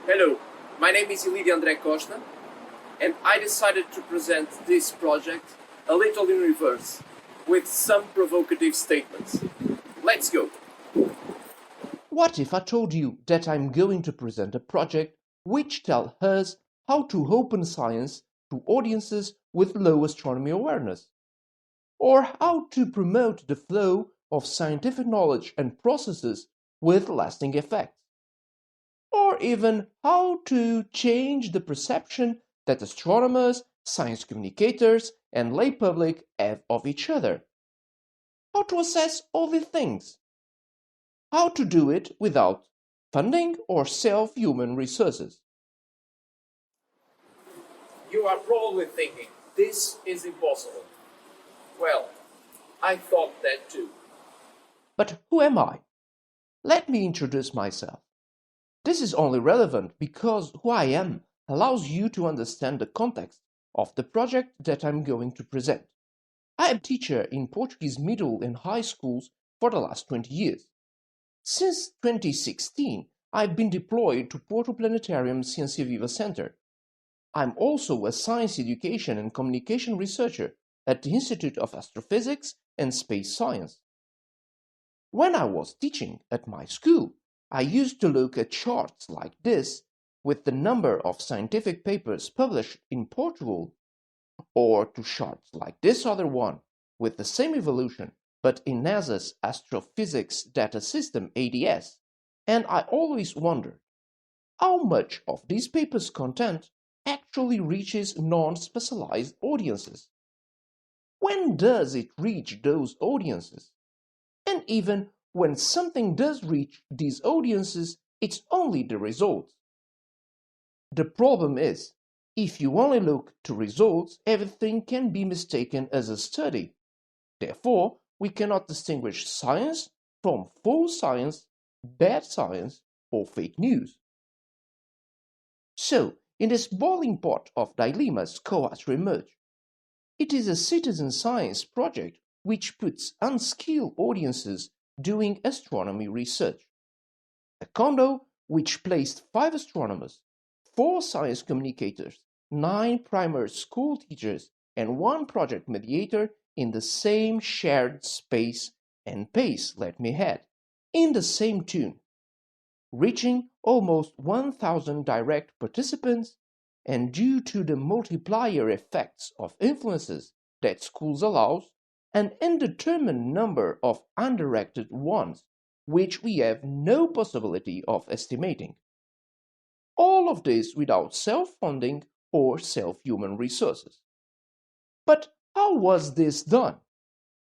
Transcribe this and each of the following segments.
Hello, my name is Ilídio André Costa, and I decided to present this project a little in reverse, with some provocative statements. Let's go! What if I told you that I'm going to present a project which tells us how to open science to audiences with low astronomy awareness? Or how to promote the flow of scientific knowledge and processes with lasting effects? Or even how to change the perception that astronomers, science communicators, and lay public have of each other? How to assess all these things? How to do it without funding or self-human resources? You are probably thinking, this is impossible. Well, I thought that too. But who am I? Let me introduce myself. This is only relevant because who I am allows you to understand the context of the project that I'm going to present. I am a teacher in Portuguese middle and high schools for the last 20 years. Since 2016, I've been deployed to Porto Planetarium Ciência Viva Center. I'm also a science education and communication researcher at the Institute of Astrophysics and Space Science. When I was teaching at my school, I used to look at charts like this with the number of scientific papers published in Portugal, or to charts like this other one with the same evolution but in NASA's Astrophysics Data System ADS, and I always wondered how much of these papers' content actually reaches non-specialized audiences. When does it reach those audiences? And even when something does reach these audiences, it's only the results. The problem is, if you only look to results, everything can be mistaken as a study. Therefore, we cannot distinguish science from false science, bad science, or fake news. So, in this boiling pot of dilemmas CoAstro emerged. It is a citizen science project which puts unskilled audiences doing astronomy research. A condo which placed 5 astronomers, 4 science communicators, 9 primary school teachers, and 1 project mediator in the same shared space and pace, let me add, in the same tune, reaching almost 1,000 direct participants, and due to the multiplier effects of influences that schools allows, an indeterminate number of undirected ones, which we have no possibility of estimating. All of this without self-funding or self-human resources. But how was this done?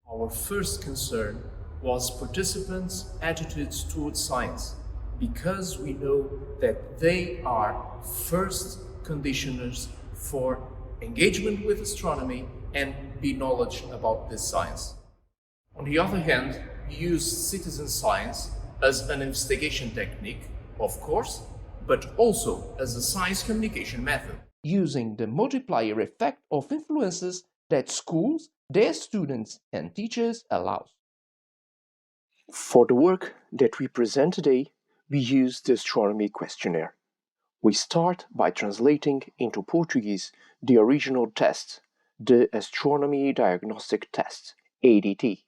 Our first concern was participants' attitudes towards science, because we know that they are first conditioners for engagement with astronomy and be knowledge about this science. On the other hand, we use citizen science as an investigation technique, of course, but also as a science communication method. Using the multiplier effect of influences that schools, their students and teachers allows. For the work that we present today, we use the Astronomy Questionnaire. We start by translating into Portuguese the original test, the Astronomy Diagnostic Test, ADT.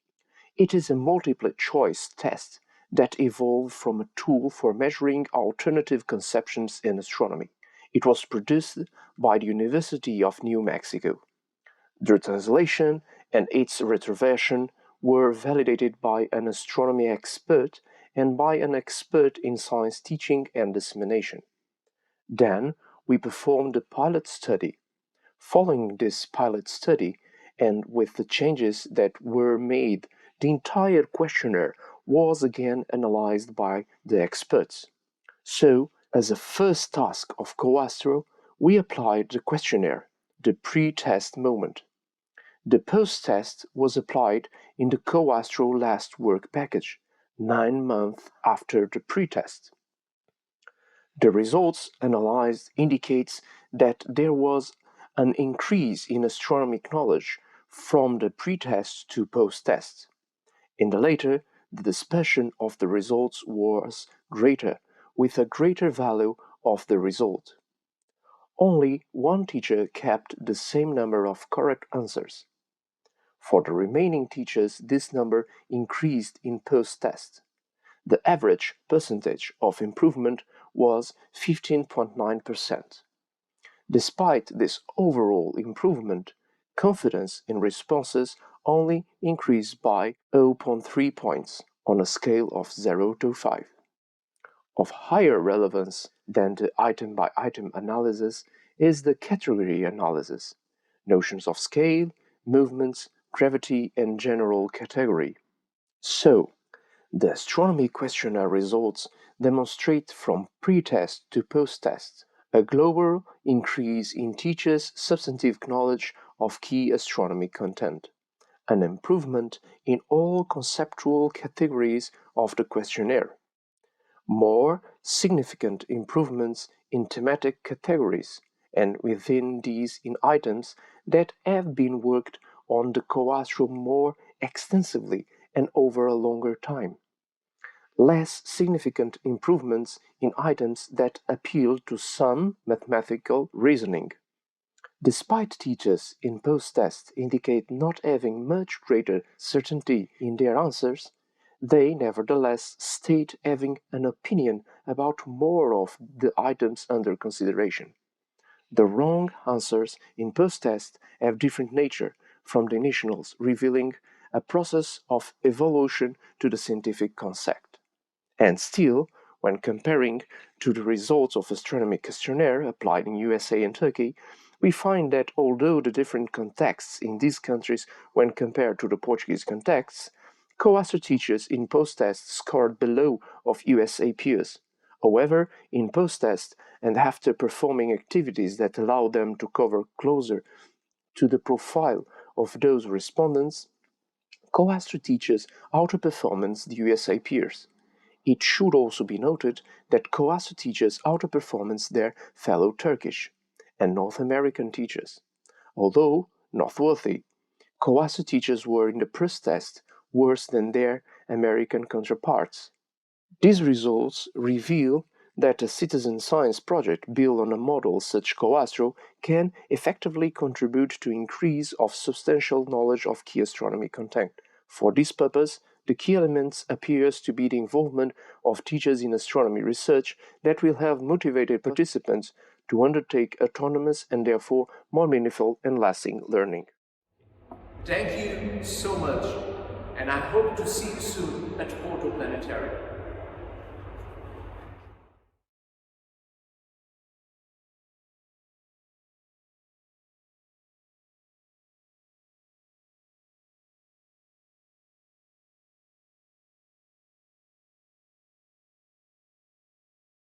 It is a multiple choice test that evolved from a tool for measuring alternative conceptions in astronomy. It was produced by the University of New Mexico. The translation and its retroversion were validated by an astronomy expert and by an expert in science teaching and dissemination. Then we performed a pilot study. Following this pilot study, and with the changes that were made, the entire questionnaire was again analyzed by the experts. So, as a first task of CoAstro, we applied the questionnaire, the pre-test moment. The post-test was applied in the CoAstro last work package, 9 months after the pre-test. The results analyzed indicates that there was an increase in astronomic knowledge from the pre-test to post-test. In the latter, the dispersion of the results was greater, with a greater value of the result. Only one teacher kept the same number of correct answers. For the remaining teachers, this number increased in post-test. The average percentage of improvement was 15.9%. Despite this overall improvement, confidence in responses only increased by 0.3 points on a scale of 0 to 5. Of higher relevance than the item-by-item analysis is the category analysis, notions of scale, movements, gravity, and general category. So, the Astronomy Questionnaire results demonstrate from pre-test to post-test a global increase in teachers' substantive knowledge of key astronomy content, an improvement in all conceptual categories of the questionnaire, more significant improvements in thematic categories, and within these in items that have been worked on the CoAstro more extensively and over a longer time, less significant improvements in items that appeal to some mathematical reasoning. Despite teachers in post-test indicate not having much greater certainty in their answers, they nevertheless state having an opinion about more of the items under consideration. The wrong answers in post-test have different nature from the initials, revealing a process of evolution to the scientific concept. And still, when comparing to the results of Astronomy Questionnaire applied in USA and Turkey, we find that although the different contexts in these countries when compared to the Portuguese contexts, CoAstro teachers in post-test scored below of USA peers. However, in post-test and after performing activities that allow them to cover closer to the profile of those respondents, CoAstro teachers outperformed the USA peers. It should also be noted that CoAstro teachers outperformed their fellow Turkish and North American teachers. Although noteworthy, CoAstro teachers were in the post-test worse than their American counterparts. These results reveal that a citizen science project built on a model such CoAstro can effectively contribute to increase of substantial knowledge of key astronomy content. For this purpose, the key elements appears to be the involvement of teachers in astronomy research that will have motivated participants to undertake autonomous and therefore more meaningful and lasting learning. Thank you so much, and I hope to see you soon at Porto Planetarium.